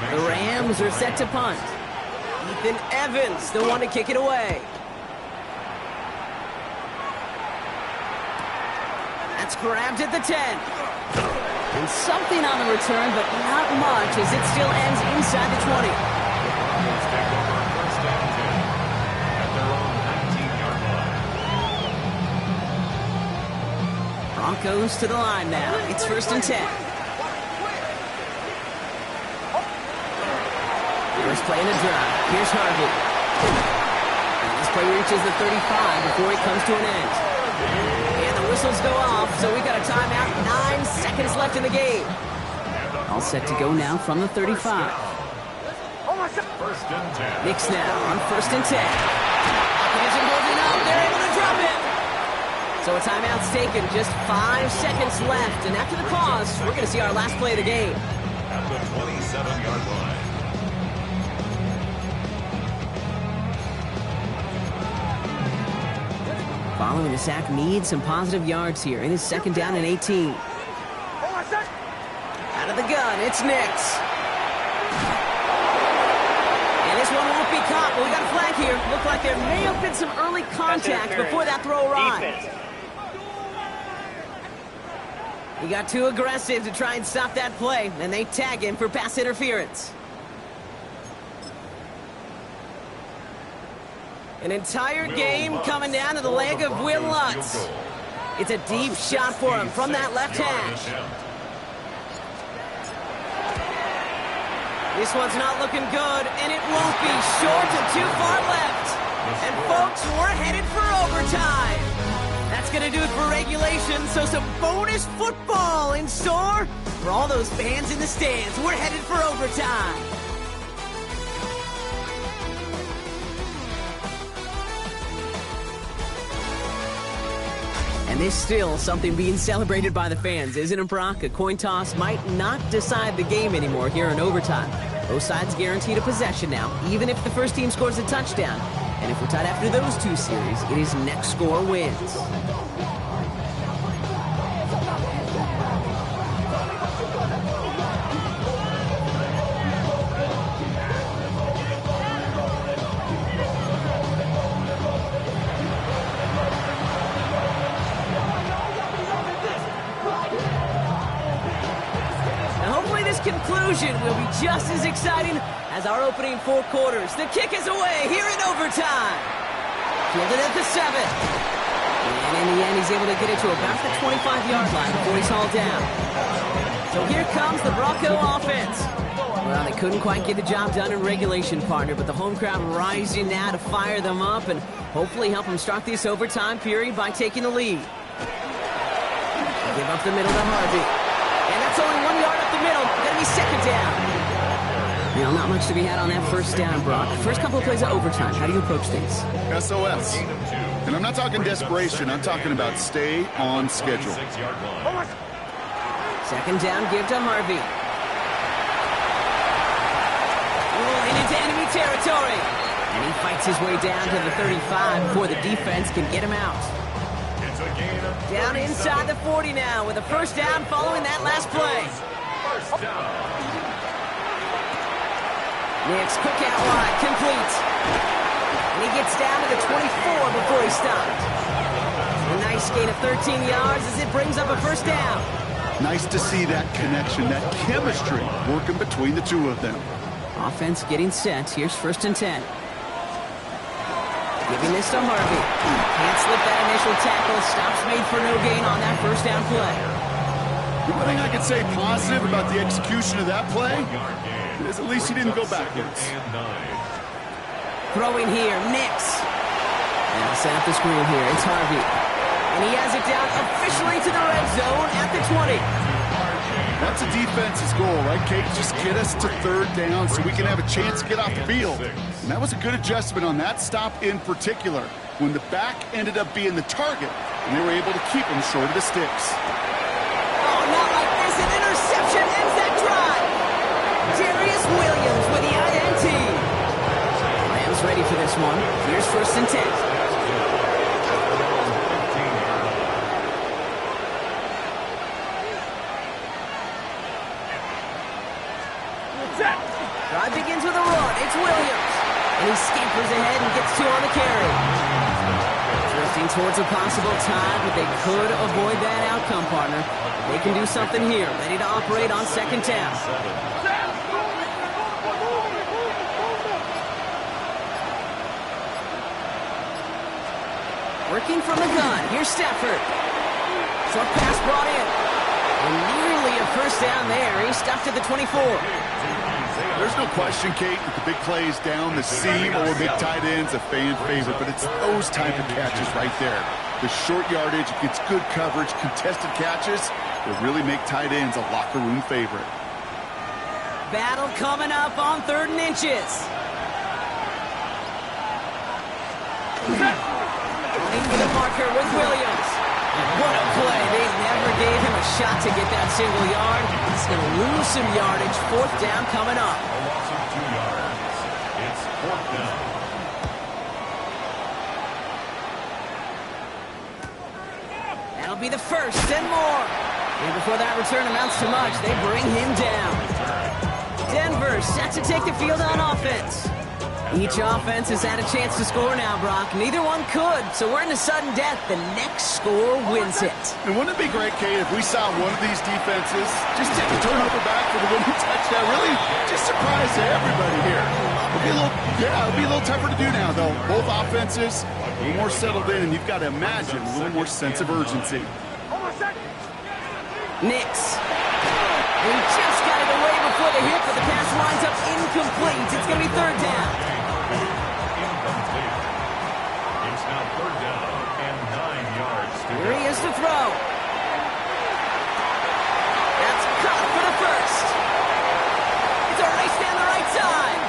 The Rams are set to punt. Ethan Evans, the one to kick it away. That's grabbed at the 10. And something on the return, but not much as it still ends inside the 20. Broncos to the line now. It's 1st and 10. First play in the drive. Here's Harvey. And this play reaches the 35 before it comes to an end. And the whistles go off, so we got a timeout. 9 seconds left in the game. All set to go now from the 35. Knicks now on 1st and 10. Opposition holding up. They're able to drop it. So a timeout's taken. Just 5 seconds left. And after the pause, we're going to see our last play of the game. At the 27-yard line. Following the sack needs some positive yards here. It is 2nd down and 18. Out of the gun, it's Nims. And this one won't be caught, but we got a flag here. Looked like there may have been some early contact before that throw arrived. He got too aggressive to try and stop that play, and they tag him for pass interference. An entire game coming down to the leg of Will Lutz. It's a deep shot for him from that left hash. This one's not looking good, and it won't be. Short and too far left. And folks, we're headed for overtime. That's going to do it for regulation, so some bonus football in store for all those fans in the stands. We're headed for overtime. There's still something being celebrated by the fans, isn't it, Brock? A coin toss might not decide the game anymore here in overtime. Both sides guaranteed a possession now, even if the first team scores a touchdown. And if we're tied after those two series, it is next score wins. Conclusion will be just as exciting as our opening 4 quarters. The kick is away here in overtime. Fielded at the 7. And in the end, he's able to get it to about the 25-yard line before he's hauled down. So here comes the Bronco offense. Well, they couldn't quite get the job done in regulation, partner, but the home crowd rising now to fire them up and hopefully help them start this overtime period by taking the lead. They give up the middle to Harvey. And that's only 1 yard up the middle. Gonna be second down. You know, not much to be had on that first down, Brock. First couple of plays of overtime. How do you approach things? SOS. And I'm not talking desperation. I'm talking about stay on schedule. Second down, give to Harvey. Rolling into enemy territory. And he fights his way down to the 35 before the defense can get him out. Down inside the 40 now with a first down following that last play. Nims, quick out wide, complete. And he gets down to the 24 before he stopped. A nice gain of 13 yards as it brings up a first down. Nice to see that connection, that chemistry working between the two of them. Offense getting set. Here's 1st and 10. Giving this to Harvey. Can't slip that initial tackle. Stops made for no gain on that first down play. The one thing I could say positive about the execution of that play is at least he didn't go backwards. Throwing here, Nims. And he'll set up the screen here. It's Harvey. And he has it down officially to the red zone at the 20. That's a defense's goal, right, Kate? Just get us to 3rd down so we can have a chance to get off the field. And that was a good adjustment on that stop in particular, when the back ended up being the target, and they were able to keep him short of the sticks. Oh, not like this. An interception ends that drive. Darius Williams with the INT. Rams ready for this one. Here's 1st and 10. Drive begins with a run. It's Williams. And he scampers ahead and gets 2 on the carry. Drifting towards a possible tie, but they could avoid that outcome, partner. They can do something here. Ready to operate on 2nd down. Working from the gun. Here's Stafford. Short pass brought in. And nearly a first down there. He's stuck to the 24. There's no question, Kate, that the big plays down the seam or big tight ends a fan favorite, but it's those type of catches right there. The short yardage, gets good coverage, contested catches that really make tight ends a locker room favorite. Battle coming up on 3rd and inches. Running for the marker with Williams. What a play. They never gave him a shot to get that single yard. He's going to lose some yardage. 4th down coming up. A loss of 2 yards. It's 4th down. That'll be the first and more. And before that return amounts to much, they bring him down. Denver set to take the field on offense. Each offense has had a chance to score now, Brock. Neither one could, so we're in a sudden death. The next score wins it. And wouldn't it be great, Kate, if we saw one of these defenses just take the turnover back for the winning touchdown? Really just surprise everybody here. It'll be a little tougher to do now, though. Both offenses a little more settled in, and you've got to imagine a little more sense of urgency. Nims. He just got it away before the hit, but the pass winds up incomplete. It's going to be 3rd down. Incomplete. It's now 3rd down and 9 yards to Here he is to throw. That's caught for the first. It's a race down the right side.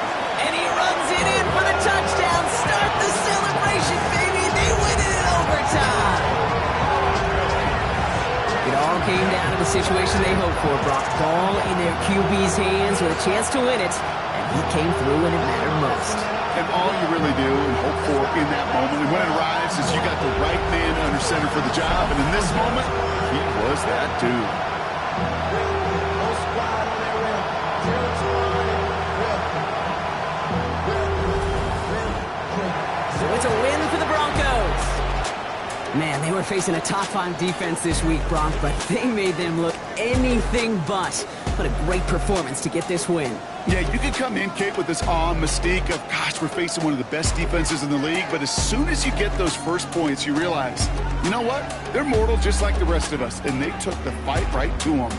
And he runs it in for the touchdown. Start the celebration, baby. They win it in overtime. situation they hoped for, Brock. Ball in their QB's hands with a chance to win it, and he came through when it mattered most. And all you really do and hope for in that moment, and when it arrives, is you got the right man under center for the job, and in this moment, he was that dude. So it's a win for the Broncos. Man, they were facing a top-5 defense this week, Brock, but they made them look anything but. What a great performance to get this win. Yeah, you could come in, Kate, with this awe and mystique of, gosh, we're facing one of the best defenses in the league, but as soon as you get those first points, you realize, you know what? They're mortal just like the rest of us, and they took the fight right to them.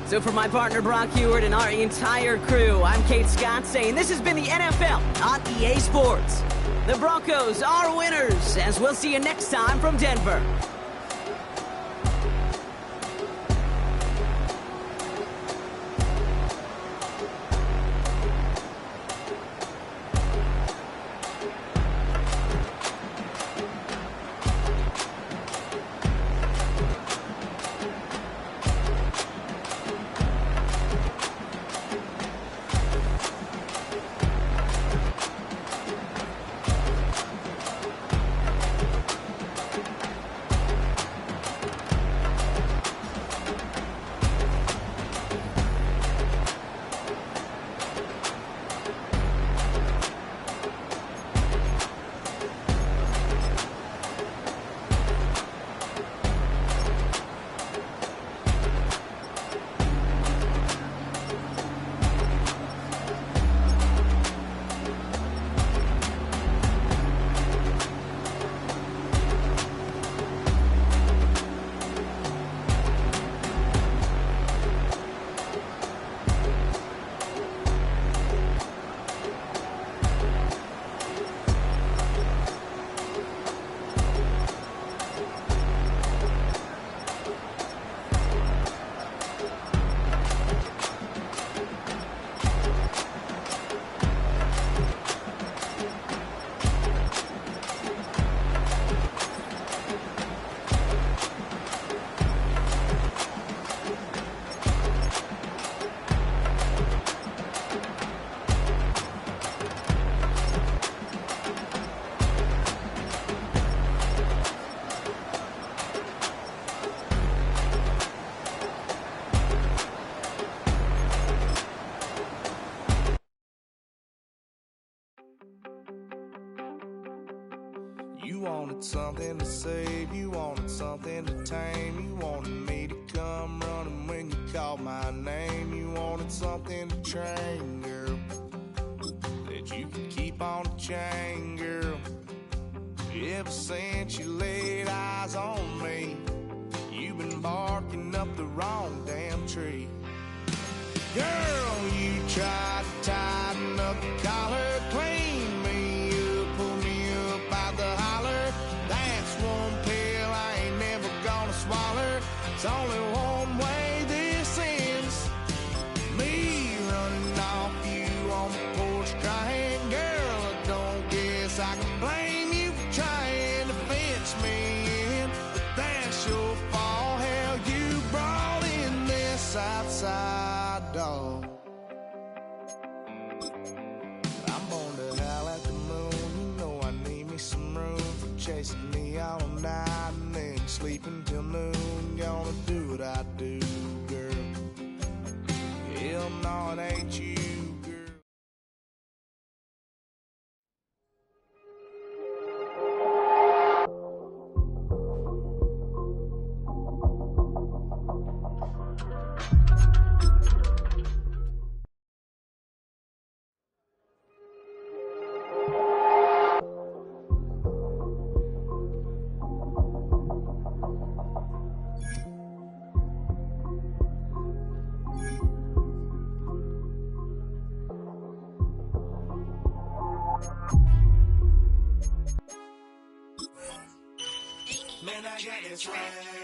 So for my partner, Brock Heward, and our entire crew, I'm Kate Scott saying this has been the NFL on EA Sports. The Broncos are winners, as we'll see you next time from Denver. You wanted something to save, you wanted something to tame. You wanted me to come running when you called my name. You wanted something to train, girl, that you could keep on the chain, girl. Ever since you laid eyes on me, you've been barking up the wrong damn tree. Girl, you tried to tighten up the collar, clean me up, pull me up out the holler. That's one pill I ain't never gonna swallow. It's only one way this ends. Me running off you on the porch crying. Girl, I don't guess I can blame you for trying to fence me in, but that's your fault. Hell, you brought in this outside dog. I'm born to howl at the moon. You know I need me some room for chasing me all night and then sleeping till noon. Gonna do what I do, girl. Hell no, it ain't you. Man, I got this right.